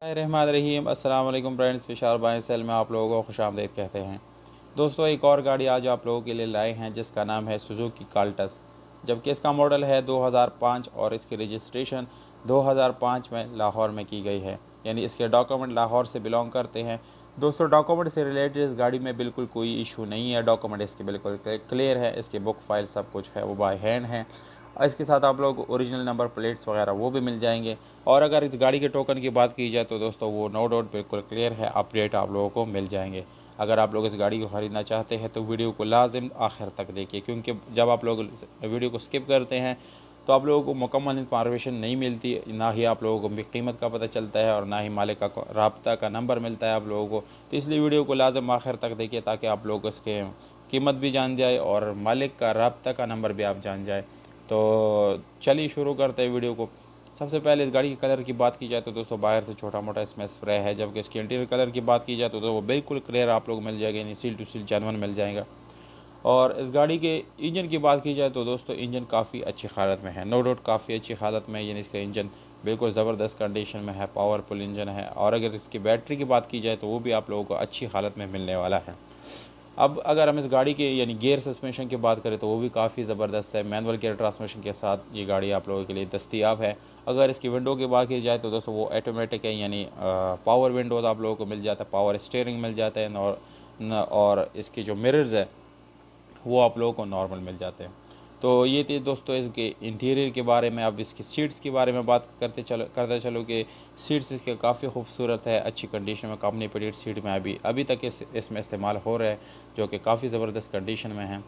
रहीम अस्सलाम वालेकुम friends, Vishal by cell में आप लोगों को खुशामदीद कहते हैं। दोस्तों, एक और गाड़ी आज आप लोगों के लिए लाए हैं जिसका नाम है सुजुकी काल्टस। जबकि इसका मॉडल है 2005 और इसकी रजिस्ट्रेशन 2005 में लाहौर में की गई है, यानी इसके डॉक्यूमेंट लाहौर से बिलोंग करते हैं। दोस्तों, डॉक्यूमेंट से रिलेटेड इस गाड़ी में बिल्कुल कोई इशू नहीं है। डॉक्यूमेंट इसके बिल्कुल क्लियर है, इसकी बुक फाइल सब कुछ है वो बाय हैंड है। इसके साथ आप लोग ओरिजिनल नंबर प्लेट्स वगैरह वो भी मिल जाएंगे। और अगर इस गाड़ी के टोकन की बात की जाए तो दोस्तों वो नो डाउट बिल्कुल क्लियर है, अपडेट आप लोगों को मिल जाएंगे। अगर आप लोग इस गाड़ी को ख़रीदना चाहते हैं तो वीडियो को लाजिम आखिर तक देखिए, क्योंकि जब आप लोग वीडियो को स्किप करते हैं तो आप लोगों को मुकम्मल इंफॉर्मेशन नहीं मिलती, ना ही आप लोगों को कीमत का पता चलता है और ना ही मालिक का राब्ता का नंबर मिलता है आप लोगों को। तो इसलिए वीडियो को लाजिम आखिर तक देखिए ताकि आप लोग उसके कीमत भी जान जाए और मालिक का राब्ता का नंबर भी आप जान जाए। तो चलिए शुरू करते हैं वीडियो को। सबसे पहले इस गाड़ी के कलर की बात की जाए तो दोस्तों बाहर से छोटा मोटा इसमें स्प्रे है, जबकि इसके इंटीरियर कलर की बात की जाए तो वो बिल्कुल क्लियर आप लोग मिल जाएगा, यानी सील टू सील जेन्युइन मिल जाएगा। और इस गाड़ी के इंजन की बात की जाए तो दोस्तों इंजन काफ़ी अच्छी हालत में है, नो डाउट काफ़ी अच्छी हालत में, यानी इसका इंजन बिल्कुल ज़बरदस्त कंडीशन में है, पावरफुल इंजन है। और अगर इसकी बैटरी की बात की जाए तो वो भी आप लोगों को अच्छी हालत में मिलने वाला है। अब अगर हम इस गाड़ी के यानी गियर सस्पेंशन की बात करें तो वो भी काफ़ी ज़बरदस्त है, मैनुअल गियर ट्रांसमिशन के साथ ये गाड़ी आप लोगों के लिए दस्तियाब है। अगर इसकी विंडो की बात की जाए तो दोस्तों वो ऑटोमेटिक है, यानी पावर विंडोज़ आप लोगों को मिल जाता है, पावर स्टीयरिंग मिल जाता है और इसकी जो मिरर्स है वो आप लोगों को नॉर्मल मिल जाते हैं। तो ये थी दोस्तों इसके इंटीरियर के बारे में। अब इसकी सीट्स के बारे में बात करते चलो कि सीट्स इसके काफ़ी खूबसूरत है, अच्छी कंडीशन में, कंपनी पेटेड सीट में अभी तक इसमें इस्तेमाल हो रहा है, जो कि काफ़ी ज़बरदस्त कंडीशन में है।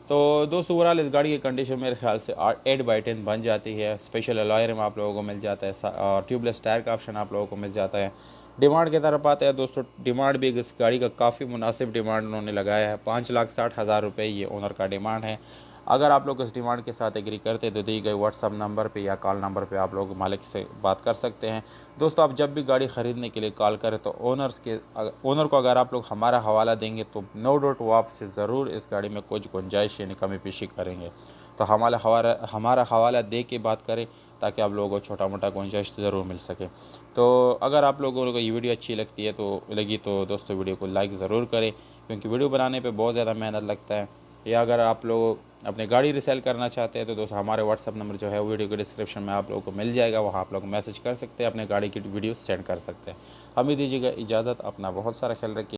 तो दोस्तों ओवरऑल इस गाड़ी की कंडीशन मेरे ख्याल से 8/10 बन जाती है। स्पेशल अलॉय रिम आप लोगों को मिल जाता है और ट्यूबलेस टायर का ऑप्शन आप लोगों को मिल जाता है। डिमांड की तरफ आते हैं दोस्तों, डिमांड भी इस गाड़ी का काफ़ी मुनासिब डिमांड उन्होंने लगाया है, 5,60,000 रुपये ये ओनर का डिमांड है। अगर आप लोग इस डिमांड के साथ एग्री करते हैं तो दी गई व्हाट्सअप नंबर पे या कॉल नंबर पे आप लोग मालिक से बात कर सकते हैं। दोस्तों, आप जब भी गाड़ी ख़रीदने के लिए कॉल करें तो ओनर को अगर आप लोग हमारा हवाला देंगे तो नो डाउट वो आपसे ज़रूर इस गाड़ी में कुछ गुंजाइश यानी कमी पेशी करेंगे। तो हमारा हवाला दे के बात करें ताकि आप लोगों को छोटा मोटा गुंजाइश ज़रूर मिल सके। तो अगर आप लोगों को ये वीडियो अच्छी लगी तो दोस्तों वीडियो को लाइक ज़रूर करें, क्योंकि वीडियो बनाने पे बहुत ज़्यादा मेहनत लगता है। या अगर आप लोग अपनी गाड़ी रिसेल करना चाहते हैं तो दोस्तों हमारे व्हाट्सअप नंबर जो है वीडियो के डिस्क्रिप्शन में आप लोगों को मिल जाएगा, वहाँ आप लोग मैसेज कर सकते हैं, अपने गाड़ी की वीडियो सेंड कर सकते हैं। हमें दीजिएगा इजाज़त, अपना बहुत सारा ख्याल रखिए।